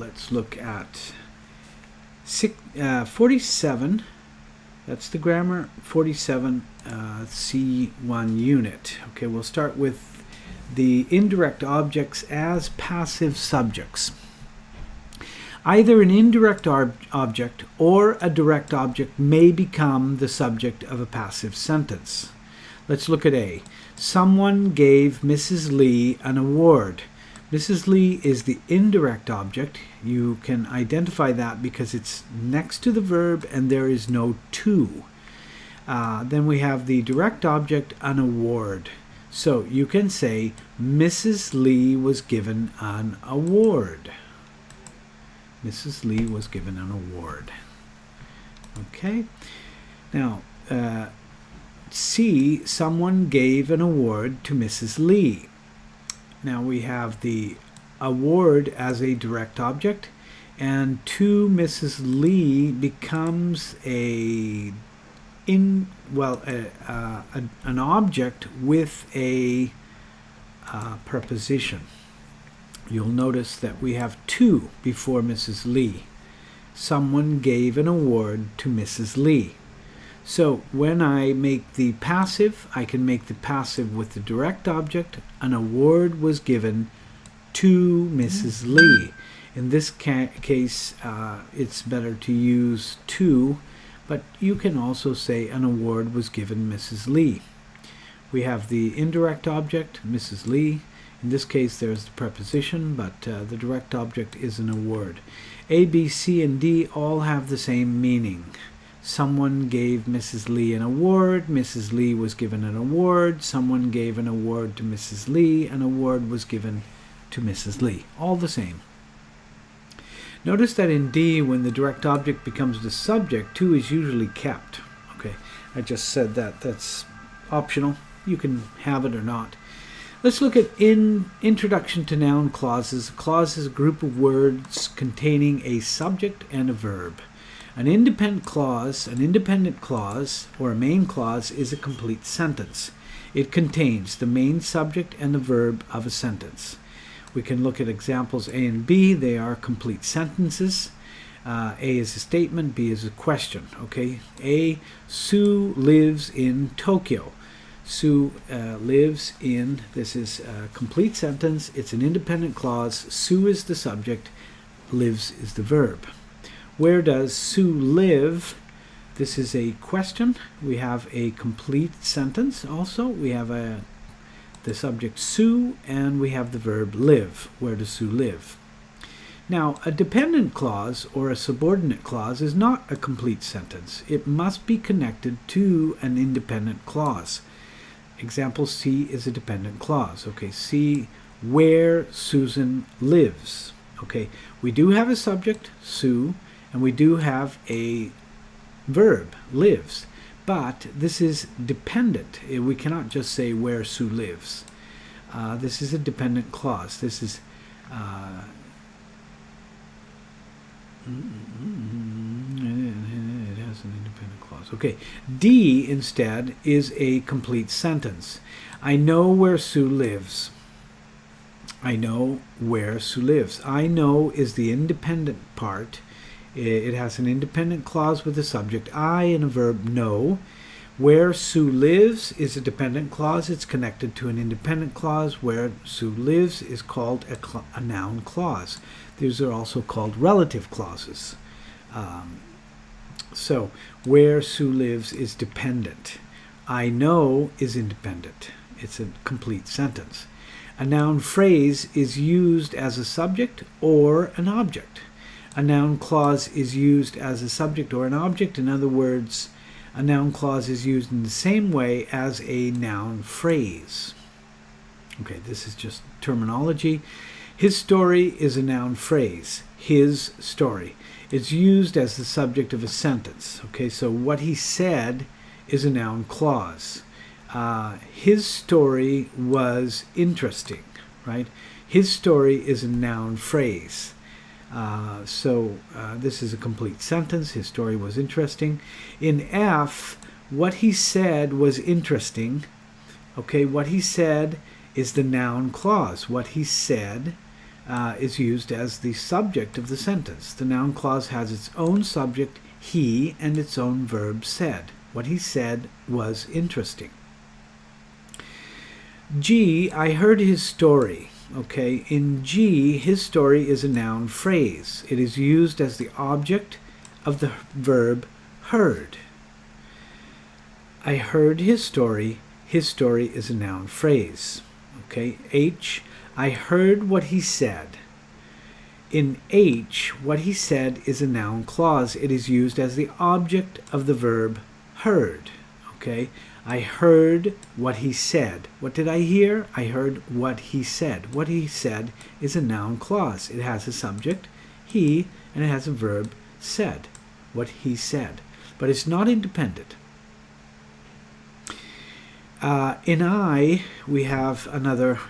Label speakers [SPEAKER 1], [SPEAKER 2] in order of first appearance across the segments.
[SPEAKER 1] let's look at 47. That's the grammar. 47 C1 unit. Okay, we'll start with the indirect objects as passive subjects. Either an indirect object or a direct object may become the subject of a passive sentence. Let's look at A. Someone gave Mrs. Lee an award. Mrs. Lee is the indirect object. You can identify that because it's next to the verb and there is no to. Then we have the direct object, an award. So you can say Mrs. Lee was given an award. Mrs. Lee was given an award. Okay. Now, C, someone gave an award to Mrs. Lee. Now we have the award as a direct object, and to Mrs. Lee becomes an object with a preposition. You'll notice that we have to before Mrs. Lee. Someone gave an award to Mrs. Lee. So when I make the passive, I can make the passive with the direct object. An award was given to Mrs. Lee. In this case, it's better to use to, but you can also say an award was given Mrs. Lee. We have the indirect object, Mrs. Lee. In this case, there's the preposition, but the direct object is an award. A, B, C, and D all have the same meaning. Someone gave Mrs. Lee an award. Mrs. Lee was given an award. Someone gave an award to Mrs. Lee. An award was given to Mrs. Lee. All the same. Notice that in D, when the direct object becomes the subject, to is usually kept. Okay, I just said that. That's optional. You can have it or not. Let's look at introduction to noun clauses. A clause is a group of words containing a subject and a verb. An independent clause, or a main clause, is a complete sentence. It contains the main subject and the verb of a sentence. We can look at examples A and B. They are complete sentences. A is a statement, B is a question. Okay. A, Sue lives in Tokyo. Sue lives in, this is a complete sentence. It's an independent clause. Sue is the subject. Lives is the verb. Where does Sue live? This is a question. We have a complete sentence also. We have the subject Sue, and we have the verb live. Where does Sue live? Now, a dependent clause or a subordinate clause is not a complete sentence. It must be connected to an independent clause. Example C is a dependent clause. Okay, C, where Susan lives. Okay, we do have a subject, Sue, and we do have a verb, lives. But this is dependent. We cannot just say where Sue lives. This is a dependent clause. This is it has an independent clause. Okay, D instead is a complete sentence. I know where Sue lives. I know where Sue lives. I know is the independent part. It has an independent clause with a subject I and a verb know. Where Sue lives is a dependent clause. It's connected to an independent clause. Where Sue lives is called a noun clause. These are also called relative clauses. So where Sue lives is dependent. I know is independent. It's a complete sentence. A noun phrase is used as a subject or an object. A noun clause is used as a subject or an object. In other words, a noun clause is used in the same way as a noun phrase. Okay, this is just terminology. His story is a noun phrase. His story. It's used as the subject of a sentence. Okay, so what he said is a noun clause. His story was interesting, right? His story is a noun phrase. This is a complete sentence. His story was interesting. In F, what he said was interesting. Okay, what he said is the noun clause. What he said is used as the subject of the sentence. The noun clause has its own subject, he, and its own verb, said. What he said was interesting. G, I heard his story. Okay, in G, his story is a noun phrase. It is used as the object of the verb heard. I heard his story. His story is a noun phrase. Okay, H, I heard what he said. In H, what he said is a noun clause. It is used as the object of the verb heard. Okay, I heard what he said. What did I hear? I heard what he said. What he said is a noun clause. It has a subject, he, and it has a verb, said. What he said. But it's not independent. In I, we have another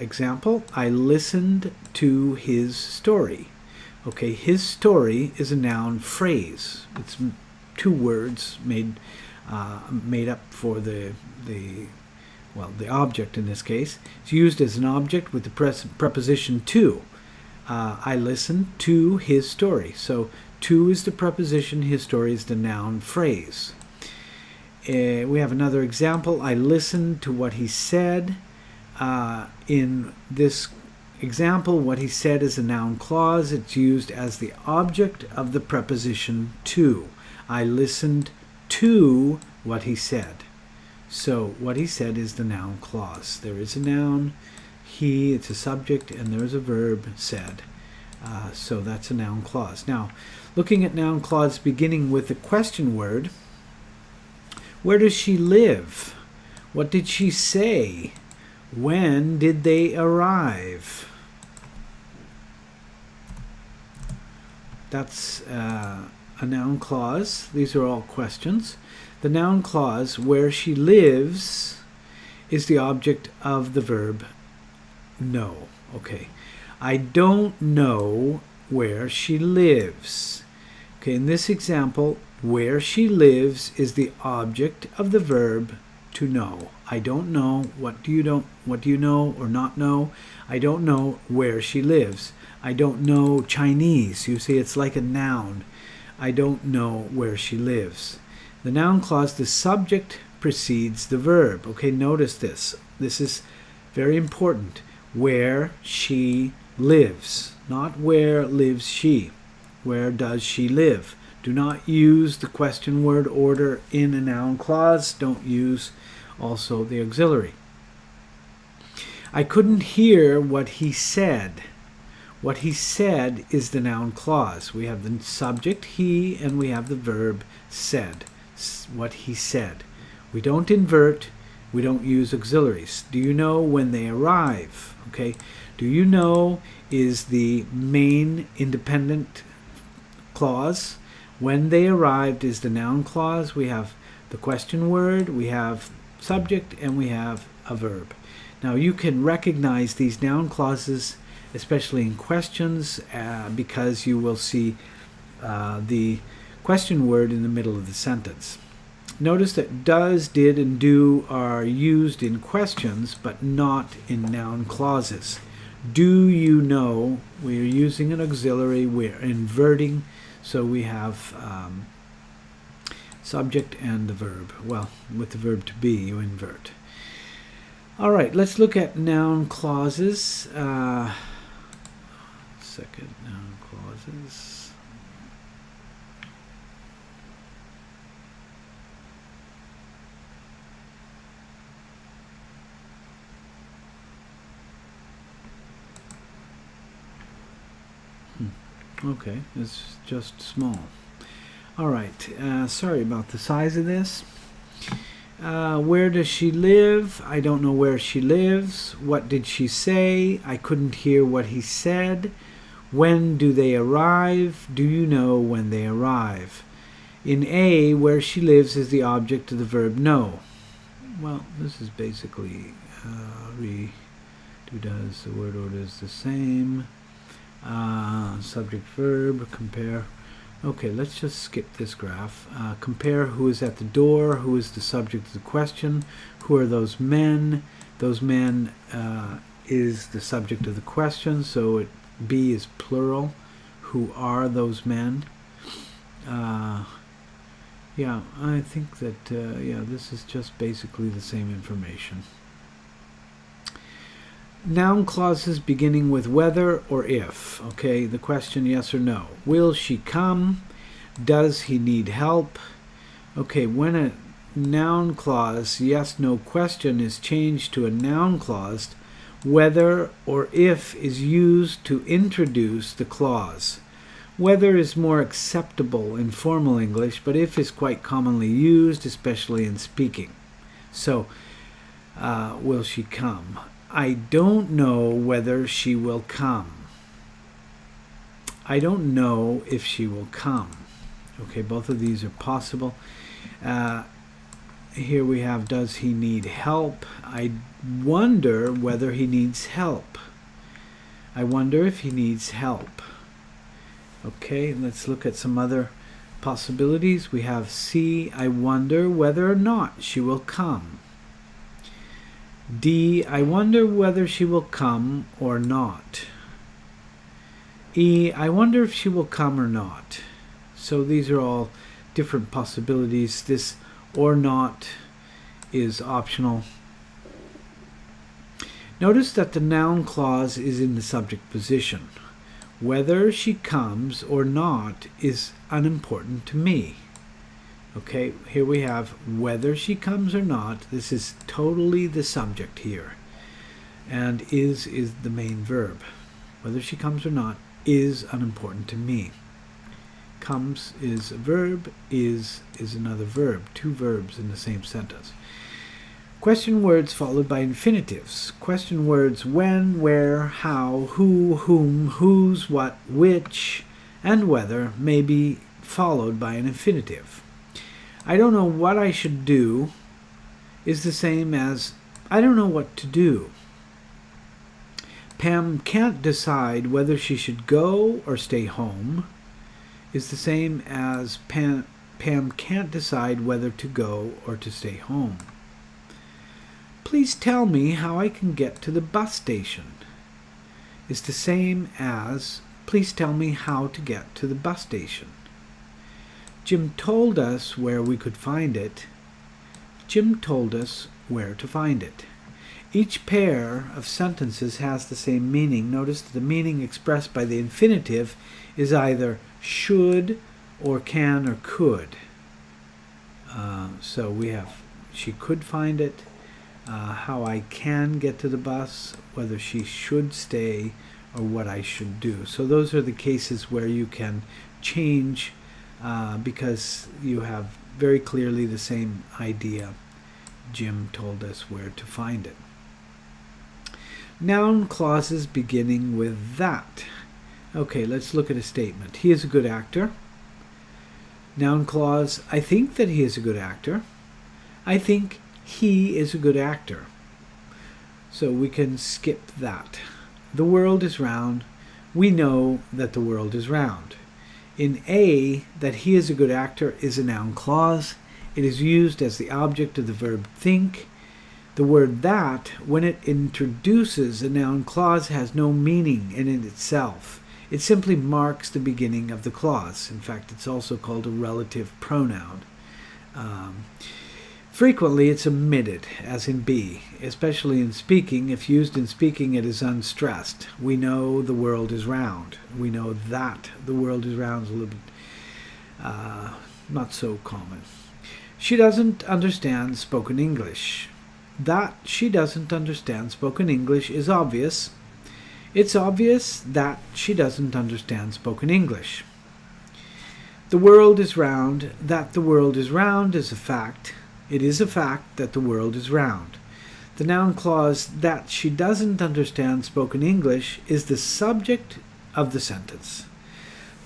[SPEAKER 1] example. I listened to his story. Okay, his story is a noun phrase. It's two words made up for the object in this case. It's used as an object with the preposition to. I listened to his story. So to is the preposition, his story is the noun phrase. We have another example. I listened to what he said. In this example, what he said is a noun clause. It's used as the object of the preposition to. I listened to what he said. So what he said is the noun clause. There is a noun, he, it's a subject, and there is a verb, said. So that's a noun clause. Now, looking at noun clause beginning with the question word, where does she live? What did she say? When did they arrive? That's a noun clause. These are all questions. The noun clause, where she lives, is the object of the verb know. Okay. I don't know where she lives. Okay, in this example, where she lives is the object of the verb to know. I don't know. What do you know or not know? I don't know where she lives. I don't know Chinese. You see, it's like a noun. I don't know where she lives. The noun clause, the subject precedes the verb. Okay, notice this. This is very important. Where she lives, not where lives she. Where does she live? Do not use the question word order in a noun clause. Don't use also the auxiliary. I couldn't hear what he said. What he said is the noun clause. We have the subject, he, and we have the verb, said. What he said. We don't invert. We don't use auxiliaries. Do you know when they arrive? Okay. Do you know is the main independent clause. When they arrived is the noun clause. We have the question word, we have subject, and we have a verb. Now you can recognize these noun clauses, especially in questions, because you will see the question word in the middle of the sentence. Notice that does, did, and do are used in questions, but not in noun clauses. Do you know? We're using an auxiliary, we're inverting, so we have subject and the verb. Well, with the verb to be, you invert. All right, let's look at noun clauses. Second, noun clauses. Okay, it's just small. All right, sorry about the size of this. Where does she live? I don't know where she lives. What did she say? I couldn't hear what he said. When do they arrive? Do you know when they arrive? In A, where she lives is the object of the verb know. Well, this is basically do does, the word order is the same. Subject verb, compare. Okay, let's just skip this graph. Compare who is at the door, who is the subject of the question, who are those men. Those men is the subject of the question, so B is plural. Who are those men? Yeah, I think that, this is just basically the same information. Noun clauses beginning with whether or if. Okay, the question yes or no. Will she come? Does he need help? Okay, when a noun clause, yes, no question, is changed to a noun clause, whether or if is used to introduce the clause. Whether is more acceptable in formal English, but if is quite commonly used, especially in speaking. So, will she come? I don't know whether she will come. I don't know if she will come. Okay, both of these are possible. Here we have, does he need help? I wonder whether he needs help. I wonder if he needs help. Okay, let's look at some other possibilities. We have C, I wonder whether or not she will come. D, I wonder whether she will come or not. E, I wonder if she will come or not. So these are all different possibilities. This or not is optional. Notice that the noun clause is in the subject position. Whether she comes or not is unimportant to me. Okay, here we have whether she comes or not. This is totally the subject here. And is the main verb. Whether she comes or not is unimportant to me. Comes is a verb, is another verb. Two verbs in the same sentence. Question words followed by infinitives. Question words when, where, how, who, whom, whose, what, which, and whether may be followed by an infinitive. I don't know what I should do is the same as I don't know what to do. Pam can't decide whether she should go or stay home is the same as Pam can't decide whether to go or to stay home. Please tell me how I can get to the bus station is the same as please tell me how to get to the bus station. Jim told us where we could find it. Jim told us where to find it. Each pair of sentences has the same meaning. Notice that the meaning expressed by the infinitive is either should or can or could. So we have she could find it, how I can get to the bus, whether she should stay, or what I should do. So those are the cases where you can change because you have very clearly the same idea. Jim told us where to find it. Noun clauses beginning with that. Okay, let's look at a statement. He is a good actor. Noun clause, I think that he is a good actor. I think he is a good actor. So we can skip that. The world is round. We know that the world is round. In A, that he is a good actor is a noun clause. It is used as the object of the verb think. The word that, when it introduces a noun clause, has no meaning in itself. It simply marks the beginning of the clause. In fact, it's also called a relative pronoun. Frequently, it's omitted, as in B, especially in speaking. If used in speaking, it is unstressed. We know the world is round. We know that the world is round is a little bit not so common. She doesn't understand spoken English. That she doesn't understand spoken English is obvious. It's obvious that she doesn't understand spoken English. The world is round. That the world is round is a fact. It is a fact that the world is round. The noun clause that she doesn't understand spoken English is the subject of the sentence.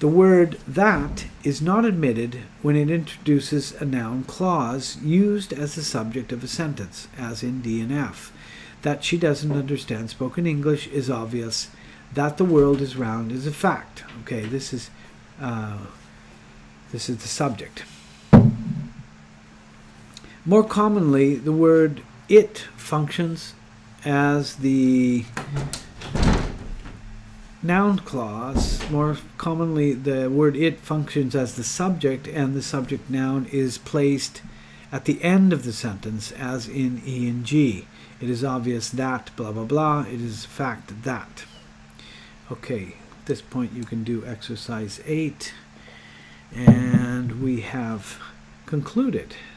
[SPEAKER 1] The word that is not admitted when it introduces a noun clause used as the subject of a sentence, as in D and F. That she doesn't understand spoken English is obvious. That the world is round is a fact. Okay, this is the subject. More commonly, the word it functions as the noun clause. More commonly, the word it functions as the subject, and the subject noun is placed at the end of the sentence, as in ing. It is obvious that blah blah blah. It is fact that. Okay, at this point you can do exercise 8, and we have concluded.